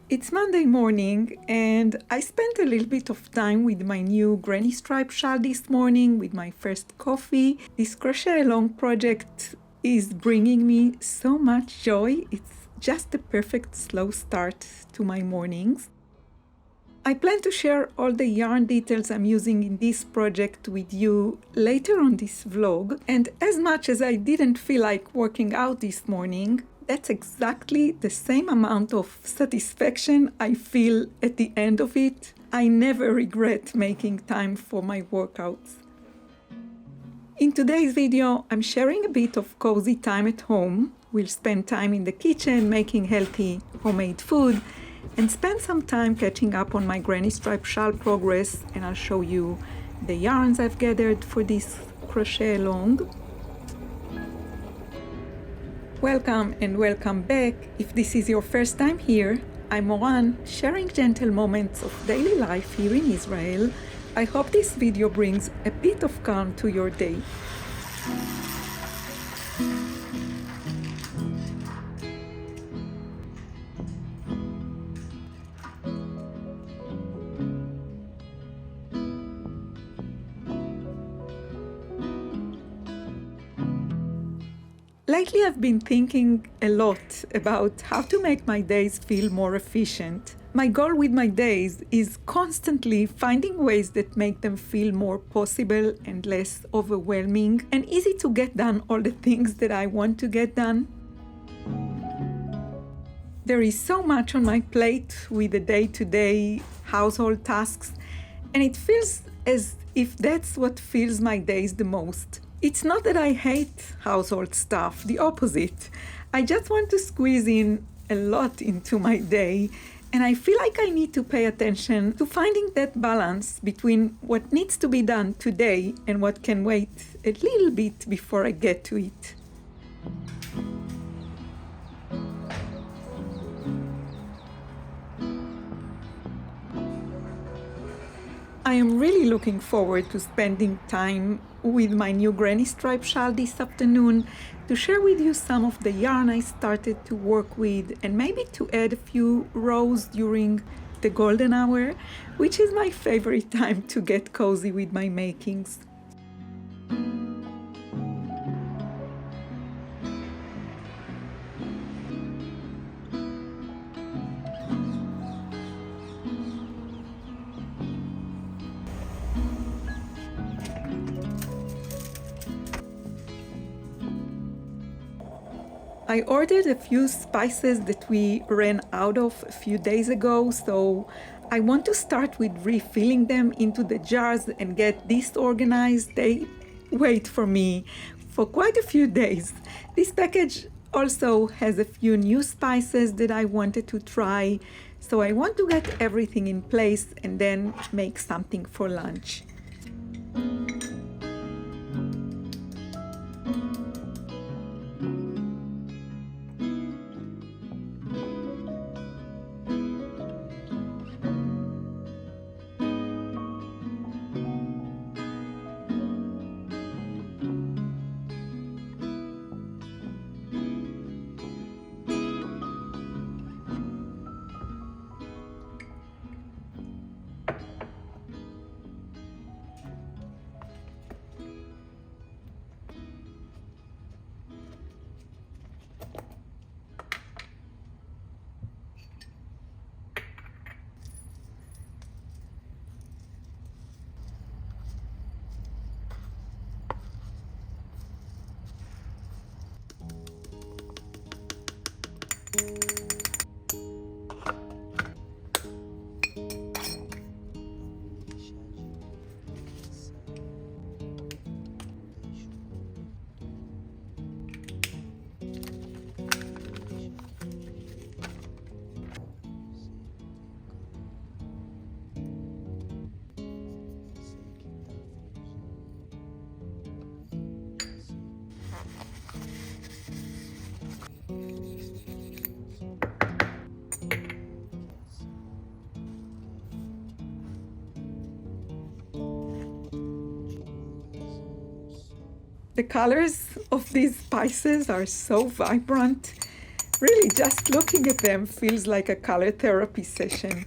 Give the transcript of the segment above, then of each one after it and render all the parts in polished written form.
It's Monday morning and I spent a little bit of time with my new Granny Stripe shawl this morning with my first coffee. This crochet-along project is bringing me so much joy. It's just the perfect slow start to my mornings. I plan to share all the yarn details I'm using in this project with you later on this vlog. And as much as I didn't feel like working out this morning, that's exactly the same amount of satisfaction I feel at the end of it. I never regret making time for my workouts. In today's video, I'm sharing a bit of cozy time at home. We'll spend time in the kitchen making healthy homemade food and spend some time catching up on my Granny Stripe shawl progress, and I'll show you the yarns I've gathered for this crochet along. Welcome and welcome back. If this is your first time here, I'm Moran, sharing gentle moments of daily life here in Israel. I hope this video brings a bit of calm to your day. Lately, I've been thinking a lot about how to make my days feel more efficient. My goal with my days is constantly finding ways that make them feel more possible and less overwhelming and easy to get done all the things that I want to get done. There is so much on my plate with the day-to-day household tasks, and it feels as if that's what fills my days the most. It's not that I hate household stuff, the opposite. I just want to squeeze in a lot into my day, and I feel like I need to pay attention to finding that balance between what needs to be done today and what can wait a little bit before I get to it. I am really looking forward to spending time with my new Granny Stripe shawl this afternoon to share with you some of the yarn I started to work with and maybe to add a few rows during the golden hour, which is my favorite time to get cozy with my makings. I ordered a few spices that we ran out of a few days ago, so I want to start with refilling them into the jars and get this organized. They wait for me for quite a few days. This package also has a few new spices that I wanted to try, so I want to get everything in place and then make something for lunch. The colors of these spices are so vibrant. Really, just looking at them feels like a color therapy session.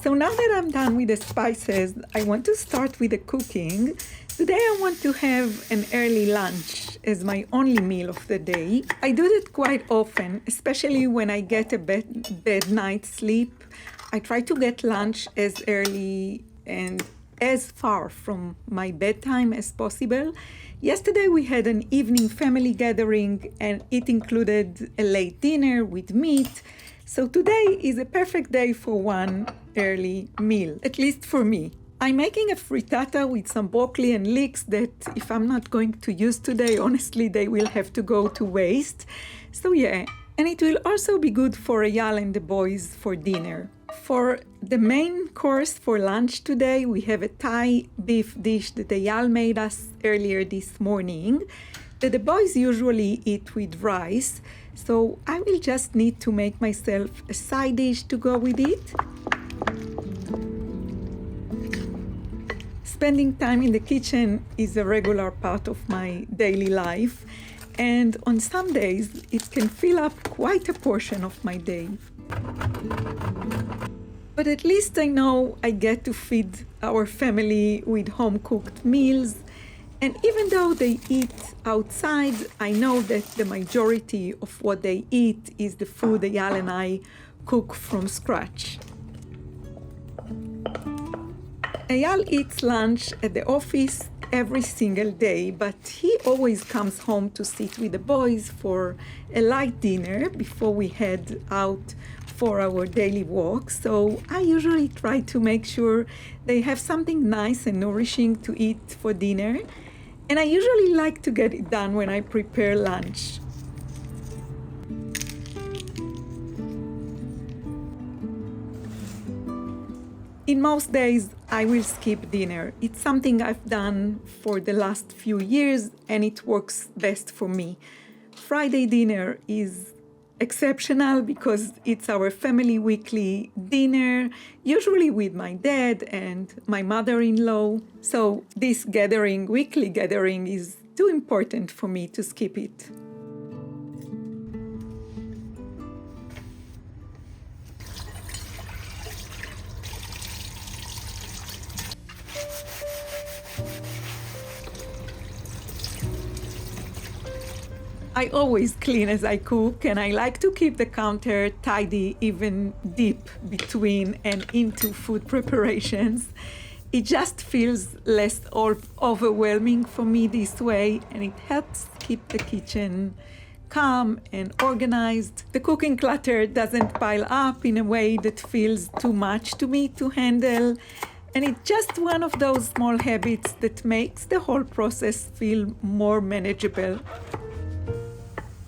So now that I'm done with the spices, I want to start with the cooking. Today I want to have an early lunch as my only meal of the day. I do that quite often, especially when I get a bad night's sleep. I try to get lunch as early and as far from my bedtime as possible. Yesterday we had an evening family gathering and it included a late dinner with meat. So today is a perfect day for one early meal, at least for me. I'm making a frittata with some broccoli and leeks that if I'm not going to use today, honestly, they will have to go to waste. So yeah, and it will also be good for Eyal and the boys for dinner. For the main course for lunch today, we have a Thai beef dish that Eyal made us earlier this morning that the boys usually eat with rice. So I will just need to make myself a side dish to go with it. Spending time in the kitchen is a regular part of my daily life, and on some days it can fill up quite a portion of my day. But at least I know I get to feed our family with home-cooked meals. And even though they eat outside, I know that the majority of what they eat is the food Eyal and I cook from scratch. Eyal eats lunch at the office every single day, but he always comes home to sit with the boys for a light dinner before we head out for our daily walk. So I usually try to make sure they have something nice and nourishing to eat for dinner. And I usually like to get it done when I prepare lunch. In most days, I will skip dinner. It's something I've done for the last few years, and it works best for me. Friday dinner is exceptional because it's our family weekly dinner, usually with my dad and my mother-in-law. So this weekly gathering, is too important for me to skip it. I always clean as I cook, and I like to keep the counter tidy, even deep between and into food preparations. It just feels less overwhelming for me this way, and it helps keep the kitchen calm and organized. The cooking clutter doesn't pile up in a way that feels too much to me to handle. And it's just one of those small habits that makes the whole process feel more manageable.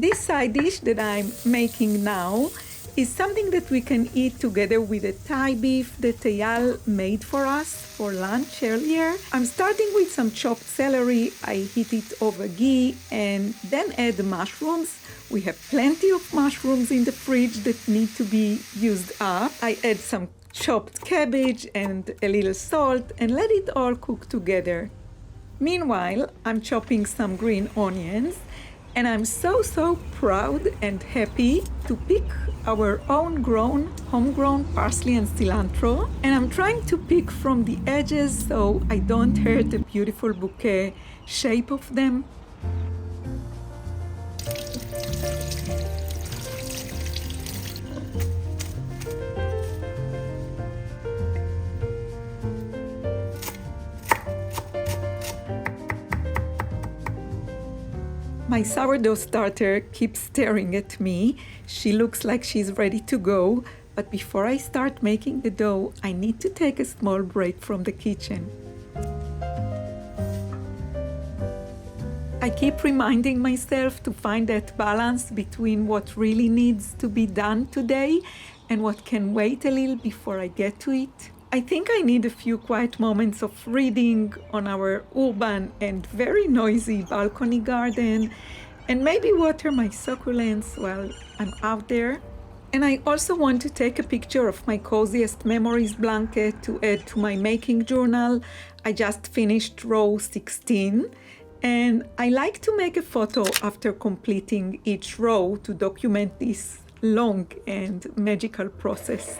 This side dish that I'm making now is something that we can eat together with the Thai beef that Eyal made for us for lunch earlier. I'm starting with some chopped celery. I heat it over ghee and then add the mushrooms. We have plenty of mushrooms in the fridge that need to be used up. I add some chopped cabbage and a little salt and let it all cook together. Meanwhile, I'm chopping some green onions. And I'm so proud and happy to pick our homegrown parsley and cilantro. And I'm trying to pick from the edges so I don't hurt the beautiful bouquet shape of them. My sourdough starter keeps staring at me. She looks like she's ready to go, but before I start making the dough, I need to take a small break from the kitchen. I keep reminding myself to find that balance between what really needs to be done today and what can wait a little before I get to it. I think I need a few quiet moments of reading on our urban and very noisy balcony garden, and maybe water my succulents while I'm out there. And I also want to take a picture of my coziest memories blanket to add to my making journal. I just finished row 16, and I like to make a photo after completing each row to document this long and magical process.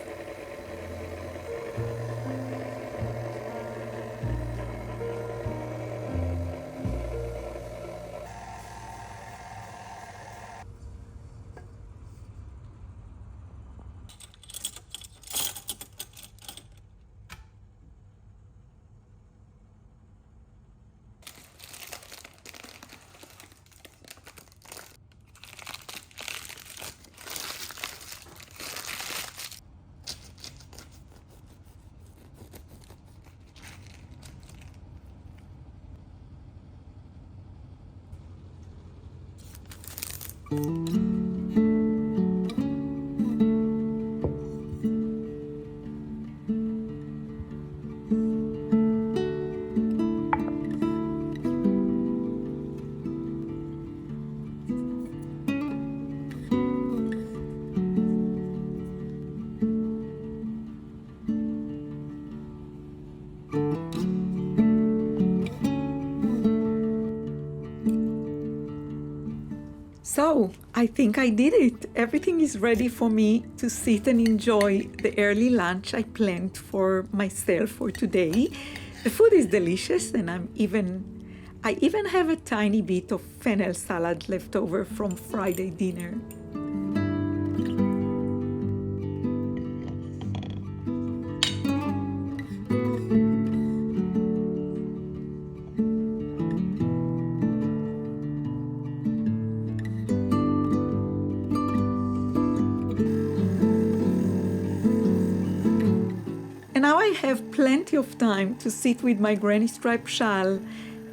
So, I think I did it. Everything is ready for me to sit and enjoy the early lunch I planned for myself for today. The food is delicious, and I even have a tiny bit of fennel salad left over from Friday dinner. And now I have plenty of time to sit with my Granny Stripe shawl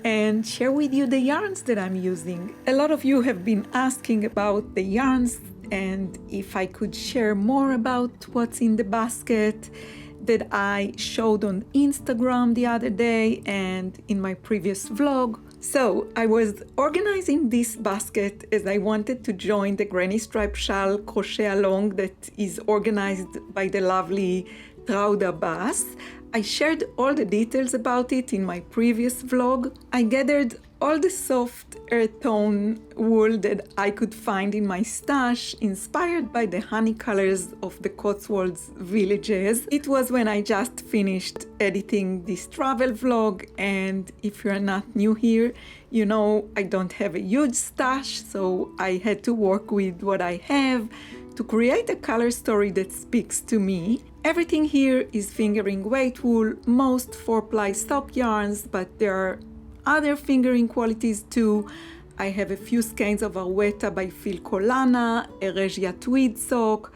and share with you the yarns that I'm using. A lot of you have been asking about the yarns and if I could share more about what's in the basket. that I showed on Instagram the other day and in my previous vlog. So I was organizing this basket as I wanted to join the Granny Stripe Shawl crochet-along that is organized by the lovely Trauda Bass. I shared all the details about it in my previous vlog. I gathered all the soft earth tone wool that I could find in my stash, inspired by the honey colors of the Cotswolds villages. It was when I just finished editing this travel vlog, and if you're not new here, you know I don't have a huge stash, so I had to work with what I have to create a color story that speaks to me. Everything here is fingering weight wool, most 4-ply sock yarns, but there are other fingering qualities too. I have a few skeins of Arwetta by Phil Colana, a Regia tweed sock,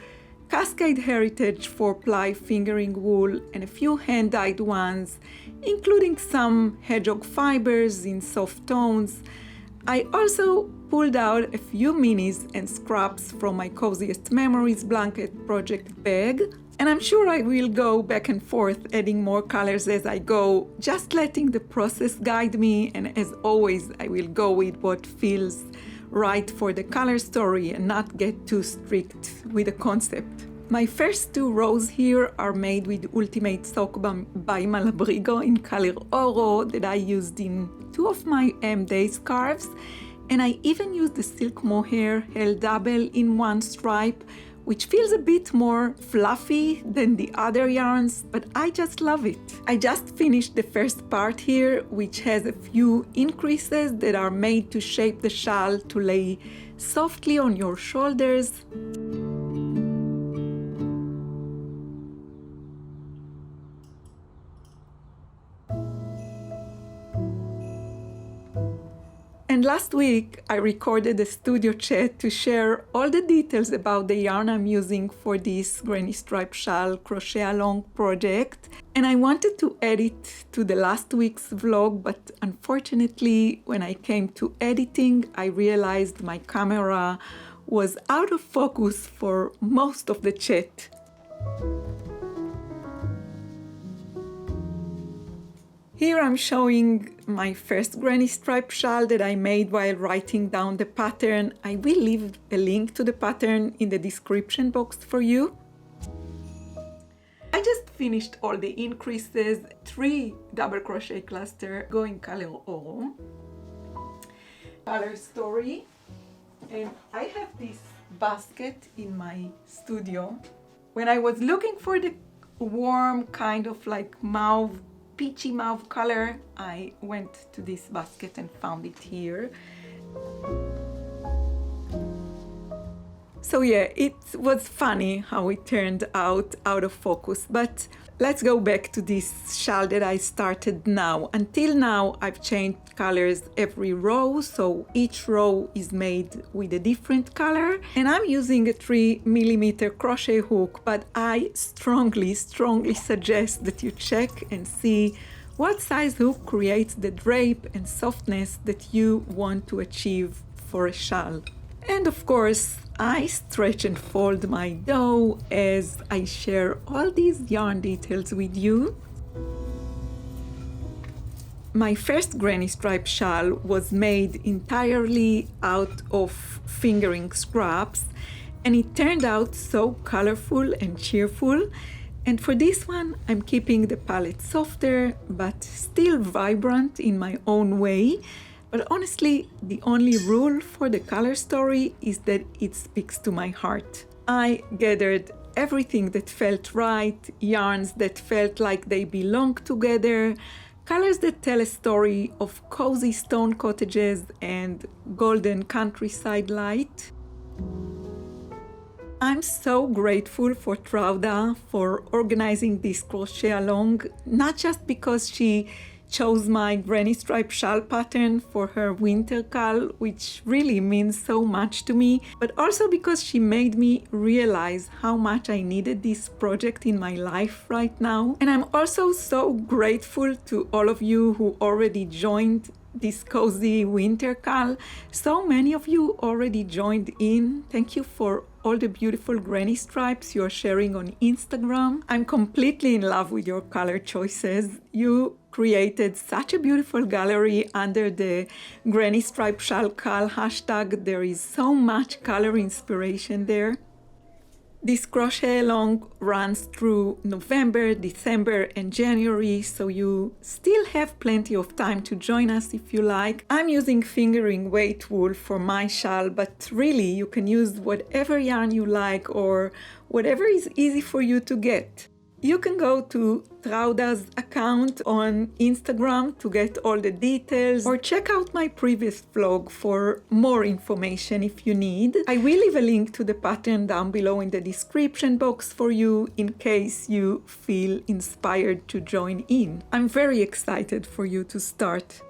Cascade Heritage 4-ply fingering wool, and a few hand-dyed ones, including some hedgehog fibers in soft tones. I also pulled out a few minis and scraps from my Coziest Memories blanket project bag, and I'm sure I will go back and forth adding more colors as I go, just letting the process guide me, and as always I will go with what feels right for the color story and not get too strict with the concept. My first 2 rows here are made with Ultimate Sock by Malabrigo in color Oro that I used in 2 of my M-Day scarves, and I even used the silk mohair held double in 1 stripe, which feels a bit more fluffy than the other yarns, but I just love it. I just finished the first part here, which has a few increases that are made to shape the shawl to lay softly on your shoulders. And last week, I recorded a studio chat to share all the details about the yarn I'm using for this Granny Stripe Shawl crochet-along project. And I wanted to add it to the last week's vlog, but unfortunately, when I came to editing, I realized my camera was out of focus for most of the chat. Here I'm showing my first Granny Stripe shawl that I made while writing down the pattern. I will leave a link to the pattern in the description box for you. I just finished all the increases, 3 double crochet cluster going color Oro. Color story. And I have this basket in my studio. When I was looking for the warm kind of like mauve, peachy mauve color, I went to this basket and found it here. So yeah, it was funny how it turned out of focus, but let's go back to this shawl that I started now. Until now, I've changed colors every row, so each row is made with a different color. And I'm using a 3mm crochet hook, but I strongly suggest that you check and see what size hook creates the drape and softness that you want to achieve for a shawl. And of course, I stretch and fold my dough as I share all these yarn details with you. My first Granny Stripe shawl was made entirely out of fingering scraps, and it turned out so colorful and cheerful. And for this one, I'm keeping the palette softer, but still vibrant in my own way. But honestly, the only rule for the color story is that it speaks to my heart. I gathered everything that felt right, yarns that felt like they belong together, colors that tell a story of cozy stone cottages and golden countryside light. I'm so grateful for Trauda for organizing this crochet along, not just because she chose my Granny Stripe shawl pattern for her winter CAL, which really means so much to me, but also because she made me realize how much I needed this project in my life right now. And I'm also so grateful to all of you who already joined this cozy winter CAL. So many of you already joined in. Thank you for all the beautiful granny stripes you are sharing on Instagram. I'm completely in love with your color choices. You created such a beautiful gallery under the Granny Stripe Shawl CAL hashtag. There is so much color inspiration there. This crochet along runs through November, December, and January, so you still have plenty of time to join us if you like. I'm using fingering weight wool for my shawl, but really you can use whatever yarn you like or whatever is easy for you to get. You can go to Trauda's account on Instagram to get all the details, or check out my previous vlog for more information if you need. I will leave a link to the pattern down below in the description box for you in case you feel inspired to join in. I'm very excited for you to start.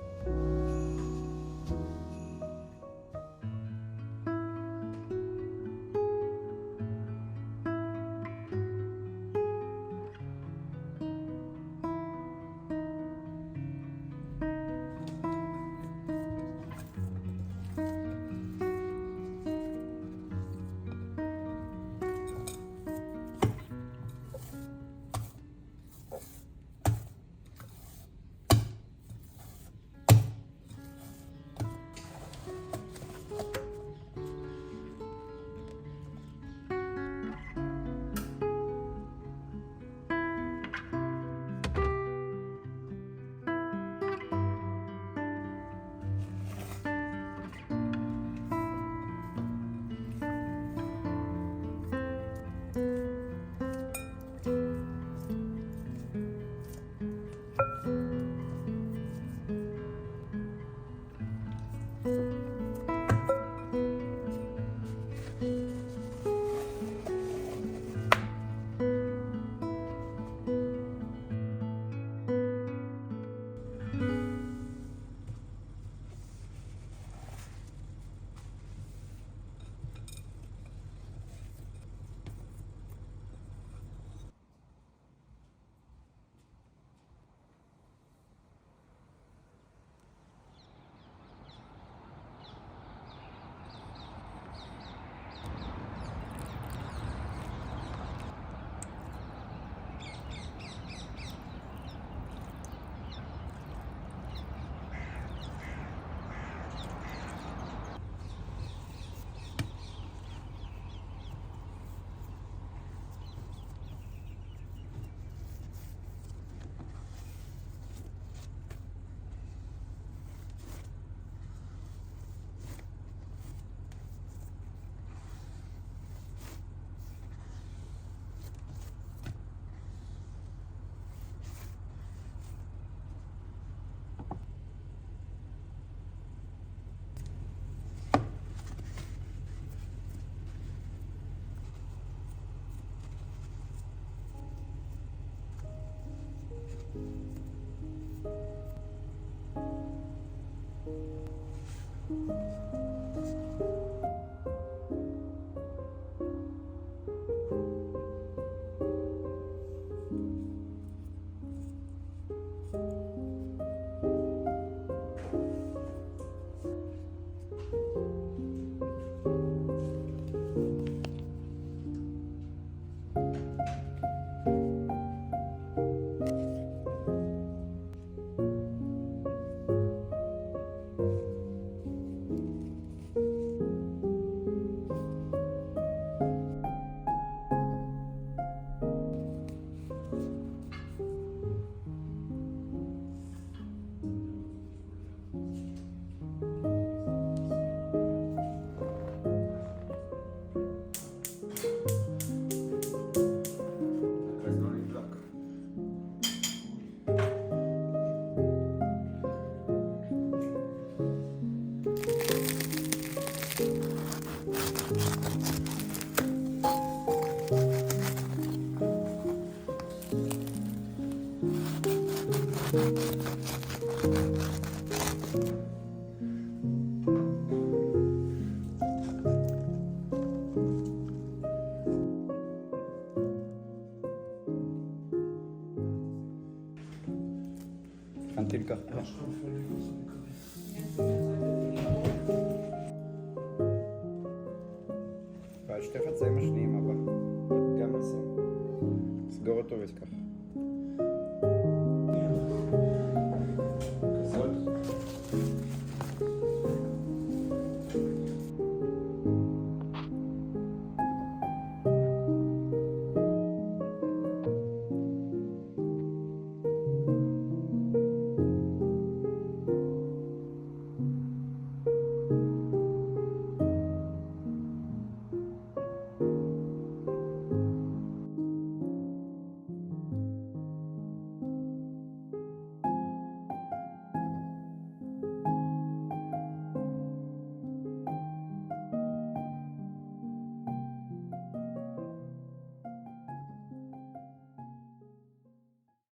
הכנתי לי ככה. ועל שתי חצאי נסגור אותו וככה.